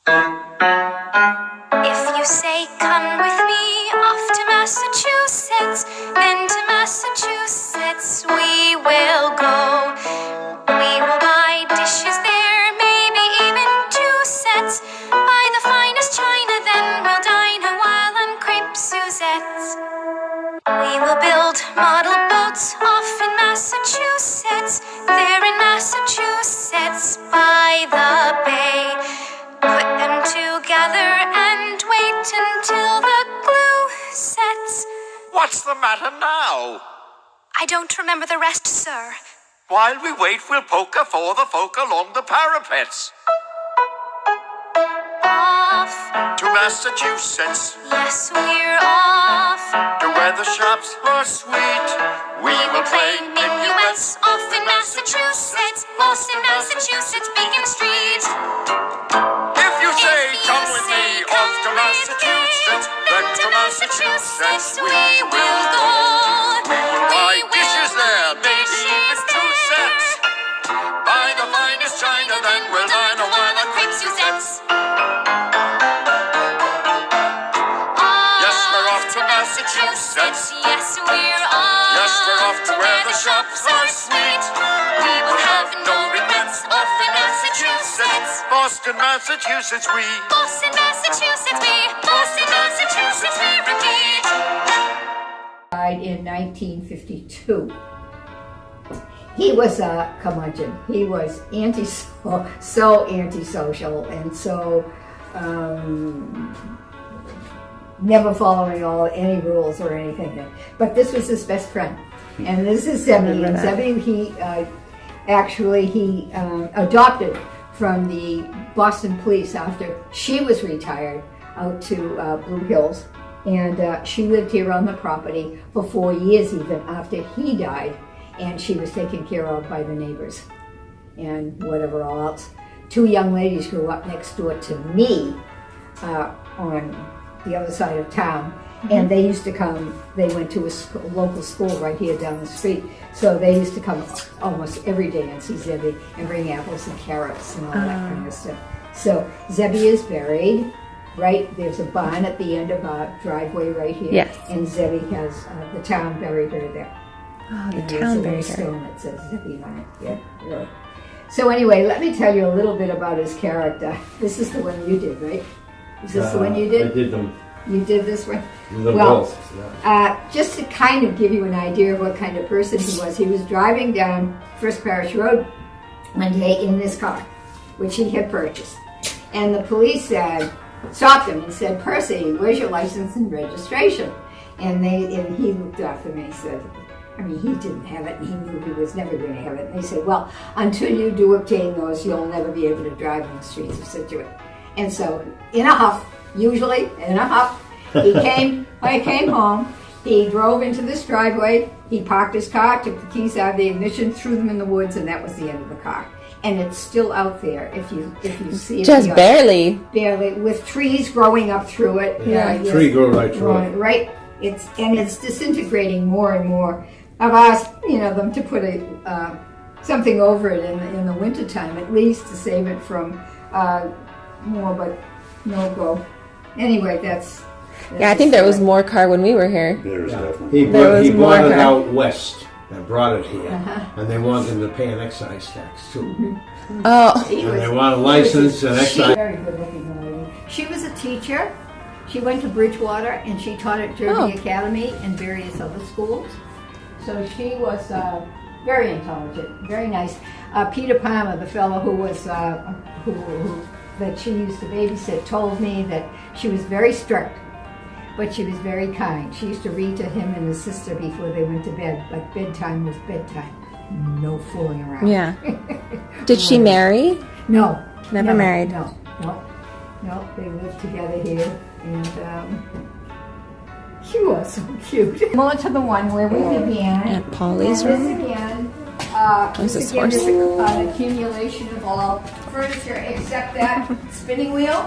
If you say come with me off to Massachusetts, then to Massachusetts we will go. We will buy dishes there, maybe even 2 sets. Buy the finest china, then we'll dine a while on crepe Suzette's. We will build model boats off in Massachusetts, there in Massachusetts by the bay. Put them together and wait until the glue sets. What's the matter now? I don't remember the rest, sir. While we wait, we'll poker for the folk along the parapets. Off, To Massachusetts, yes, we're off. to where the shops are sweet. We will play minuets off in Massachusetts, Boston, Massachusetts, Beacon Street. If you say, come with me off to Massachusetts, then to Massachusetts we will go. We will buy dishes there, maybe even 2 sets. Buy the finest china, then we'll dine a while at crepe Suzette's. Yes, we're off to Massachusetts. Yes, we're off. Yes, we're off to where the shops are sweet. We will have no regrets off in Massachusetts. Boston, Massachusetts, we. Boston, Massachusetts, we. Boston, Massachusetts, we repeat. Died in 1952. He was a curmudgeon. He was so antisocial, and so never following any rules or anything. But this was his best friend, and this is Zebby. And Zebby, he adopted from the Boston Police after she was retired out to Blue Hills, and she lived here on the property for 4 years even after he died, and she was taken care of by the neighbors and whatever all else. 2 young ladies grew up next door to me on the other side of town, and they used to come. They went to a local school right here down the street, so they used to come almost every day and see Zebby and bring apples and carrots and all that kind of stuff. So Zebby is buried right there's a barn at the end of our driveway right here. Yes. And Zebby has the town buried her there. Oh, the And town there's a buried little her. stone that says Zebby on it. Yeah, really. So anyway, let me tell you a little bit about his character. This is the one you did, right? Is this the one you did? I did them. You did this one? The Well, both, yeah. Just to kind of give you an idea of what kind of person he was driving down First Parish Road one day in this car, which he had purchased. And the police stopped him and said, "Percy, where's your license and registration?" And he looked up and he said, I mean, he didn't have it, and he knew he was never going to have it. And they said, "Well, until you do obtain those, you'll never be able to drive on the streets of Scituate." And so, in a huff, usually in a huff, when he came home, he drove into this driveway, he parked his car, took the keys out of the ignition, threw them in the woods, and that was the end of the car. And it's still out there if you see it. Just barely. Barely, with trees growing up through it. Yeah, tree grew right through it. Right. It's disintegrating more and more. I've asked them to put something over it in the wintertime, at least to save it from more, but no go. Anyway, that's Yeah, I think there was more car when we were here. There's He There was brought more it car. out west and brought it here. Uh-huh. And they wanted him to pay an excise tax too. Oh, And they want a license and excise. Very good looking lady. She was a teacher. She went to Bridgewater and she taught at Derby Academy and various other schools. So she was very intelligent, very nice. Peter Palmer, the fellow who was who that she used to babysit, told me that she was very strict, but she was very kind. She used to read to him and his sister before they went to bed, but bedtime was bedtime. No fooling around. yeah. Did she marry? No. Never married. No. They lived together here, and she was so cute. Similar to the one where we began. At Polly's And room? This again. What's This this again horse? is an accumulation of all furniture except that spinning wheel.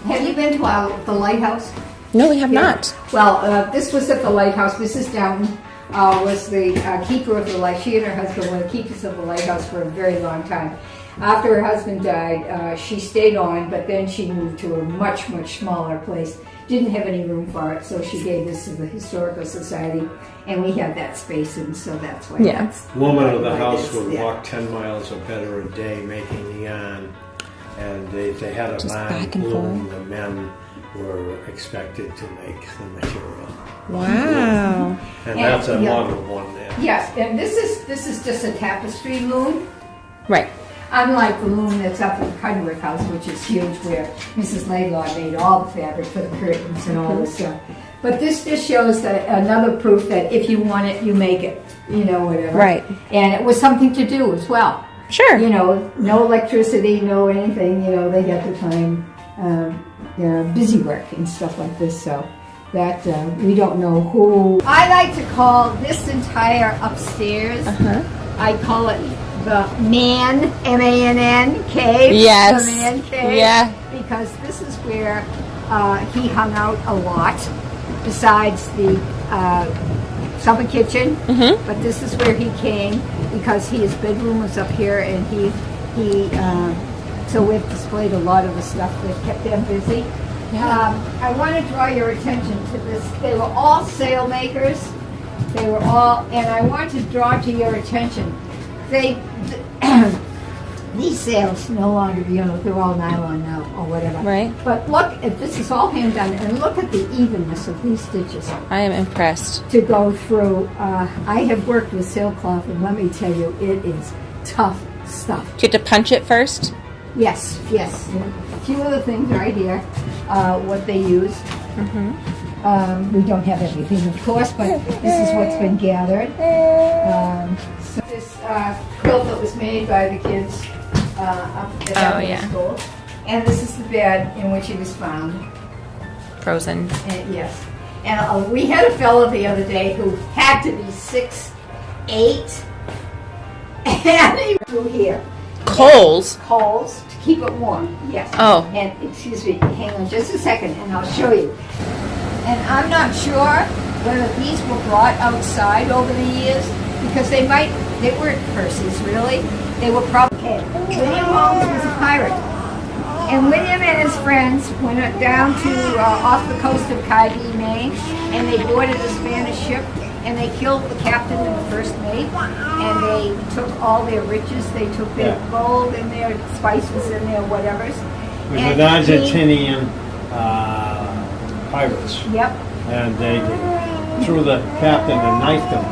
Have you been to the lighthouse? No, we have not. Well, this was at the lighthouse. Mrs. Downton was the keeper of the light. She and her husband were the keepers of the lighthouse for a very long time. After her husband died, she stayed on, but then she moved to a much, much smaller place. Didn't have any room for it, so she gave this to the Historical Society, and we have that space, and so that's why. Yeah. That's Woman of the why house it's would there. walk 10 miles or better a day making yarn, and they had a Just barn back and loom. forth. The men were expected to make the material, Wow. and that's a yeah. model one there. Yes, and this is just a tapestry loom. Right. Unlike the loom that's up in Cudworth House, which is huge, where Mrs. Laidlaw made all the fabric for the curtains and all this stuff. But this just shows that another proof that if you want it, you make it. You know, whatever. Right. And it was something to do as well. Sure. You know, no electricity, no anything. You know, they had to find busy work and stuff like this. So that we don't know who. I like to call this entire upstairs. I call it the Man, M-A-N-N, cave. Yes. The Man cave. Yeah. Because this is where he hung out a lot, besides the summer kitchen. But this is where he came because his bedroom was up here, and so we've displayed a lot of the stuff that kept them busy. I want to draw your attention to this. They were all sail makers. They were all, and I want to draw to your attention. These sails no longer, you know, they're all nylon now or whatever. Right. But look, this is all hand done, and look at the evenness of these stitches I am impressed. to go through. I have worked with sailcloth, and let me tell you, it is tough stuff. Do you have to punch it first? Yes, yes. A few of the things right here, what they use. We don't have everything, of course, but this is what's been gathered. So this quilt that was made by the kids up at the elementary school. And this is the bed in which he was found. Frozen. And, yes. And we had a fellow the other day who had to be 6'8", and he threw here. Coals. Coals to keep it warm. Yes. Oh. And excuse me, hang on just a second, and I'll show you. And I'm not sure whether these were brought outside over the years, because they weren't purses really. They were probably. Okay. William Holmes was a pirate, and William and his friends went down to off the coast of Cadiz, Maine, and they boarded a Spanish ship, and they killed the captain and the first mate, and they took all their riches. They took their gold and their spices and their whatevers. It was an Argentinian pirates, Yep. and they threw the captain and knifed him.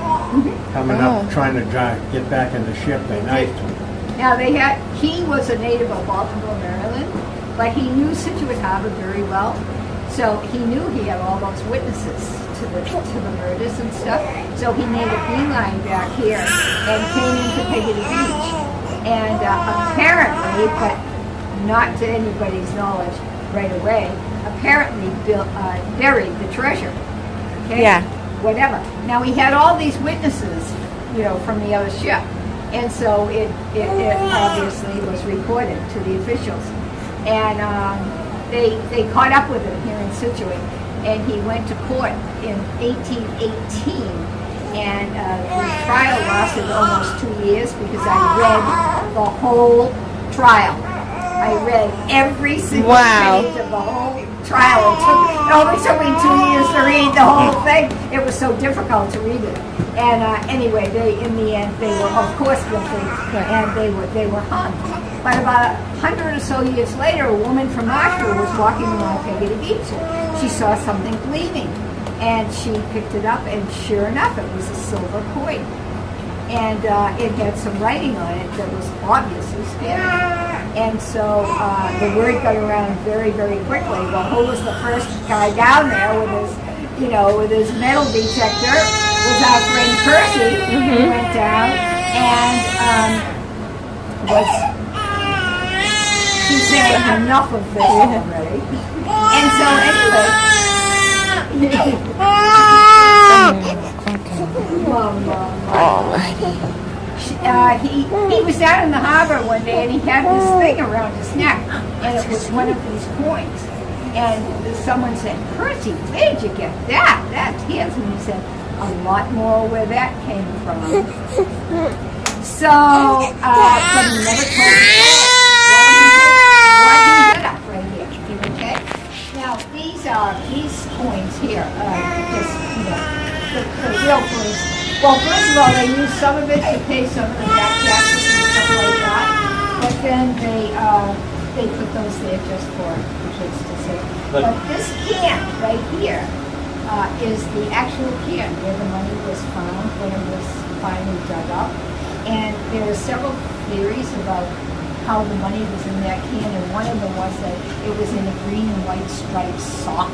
Coming up, trying to get back in the ship, they knifed him. Now he was a native of Baltimore, Maryland, but he knew Situate Harbor very well. So he knew he had all those witnesses to the murders and stuff. So he made a beeline back here and came into Peggotty Beach. And apparently, but not to anybody's knowledge right away, apparently buried the treasure. Okay? Yeah. Whatever. Now he had all these witnesses, you know, from the other ship. And so it obviously was reported to the officials. And they caught up with him here in Situate, and he went to court in 1818, and the trial lasted almost 2 years because I read the whole trial. I read every single page of the whole trial. It only took me 2 years to read the whole thing. It was so difficult to read it. And anyway, in the end, they were of course guilty, and they were hung. But about 100 or so years later, a woman from Marshall was walking along Peggotty Beach. She saw something gleaming, and she picked it up, and sure enough, it was a silver coin. And it had some writing on it that was obviously Spanish. And so the word got around very, very quickly. Well, who was the first guy down there with his metal detector? Was our friend Percy, who went down and she said enough of this already. And so he was down in the harbor one day, and he had this thing around his neck, and it was one of these coins. And someone said, "Percy, where did you get that? That's his." And he said, "A lot more where that came from." So, but he never told me. what he did up right here. Okay. Now these coins here are just the real coins. Well, first of all, they use some of it to pay some of the back taxes and stuff like that. But then they put those there just for the kids to see. But this can right here is the actual can where the money was found when it was finally dug up. And there are several theories about how the money was in that can, and one of them was that it was in a green and white striped sock,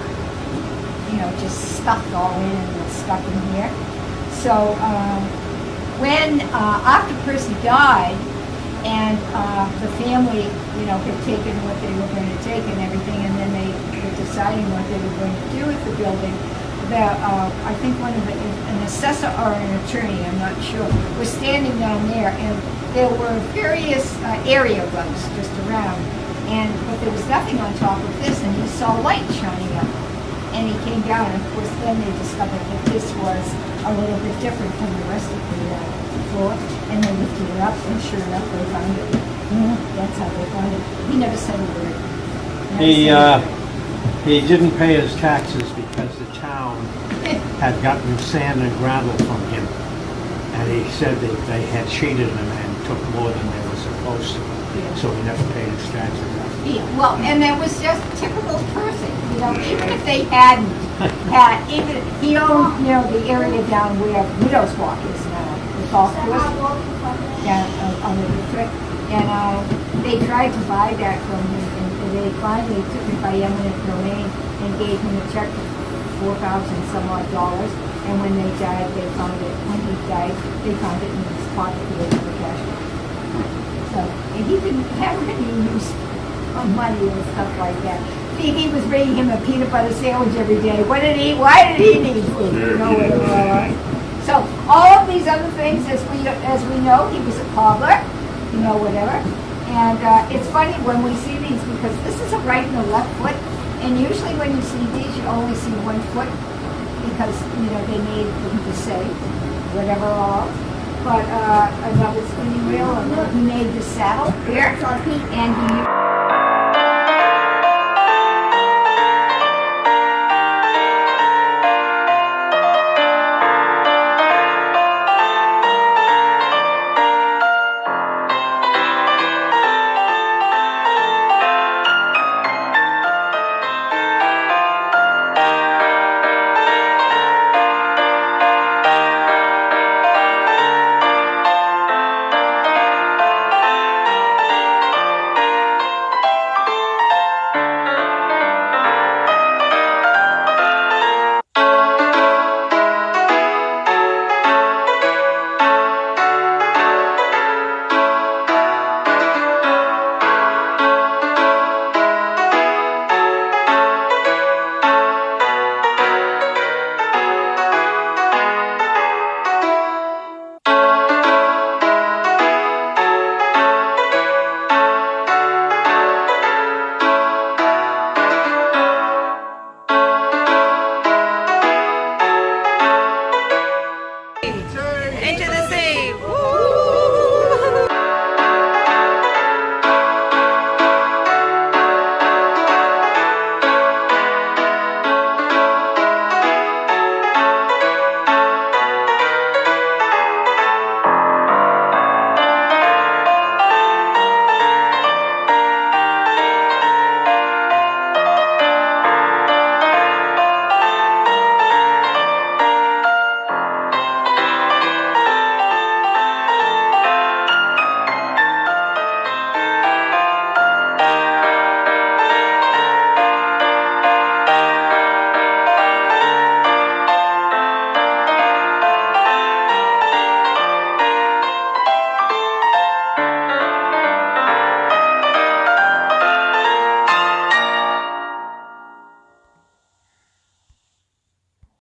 just stuffed all in and stuck in here. So when after Percy died, and the family, had taken what they were going to take and everything, and then they were deciding what they were going to do with the building, I think an assessor or an attorney, I'm not sure, was standing down there, and there were various area rugs just around, but there was nothing on top of this, and he saw light shining up, and he came down, and of course then they discovered that this was a little bit different from the rest of the floor, and they lifted it up, and sure enough they found it. That's how they found it. He never said a word. He didn't pay his taxes because the town had gotten sand and gravel from him. And he said that they had cheated him and took more than they were supposed to. Yeah. So he never paid his taxes. And that was just a typical person, even if they hadn't he owned, the area down where Widow's Walk is now, the golf course, down on the district. And they tried to buy that from him, and they finally took it by eminent domain and gave him a check for $4,000 some odd. And when they died, they found it. When he died, they found it in his pocket here in the cash. So, and he didn't have any use for money and stuff like that. He was bringing him a peanut butter sandwich every day. What did he? Why did he need food? So all of these other things, as we know, he was a cobbler. Whatever. And it's funny when we see these because this is a right and a left foot, and usually when you see these, you only see one foot because they made them to say whatever all. But another spinning wheel, and he made the saddle here, and he.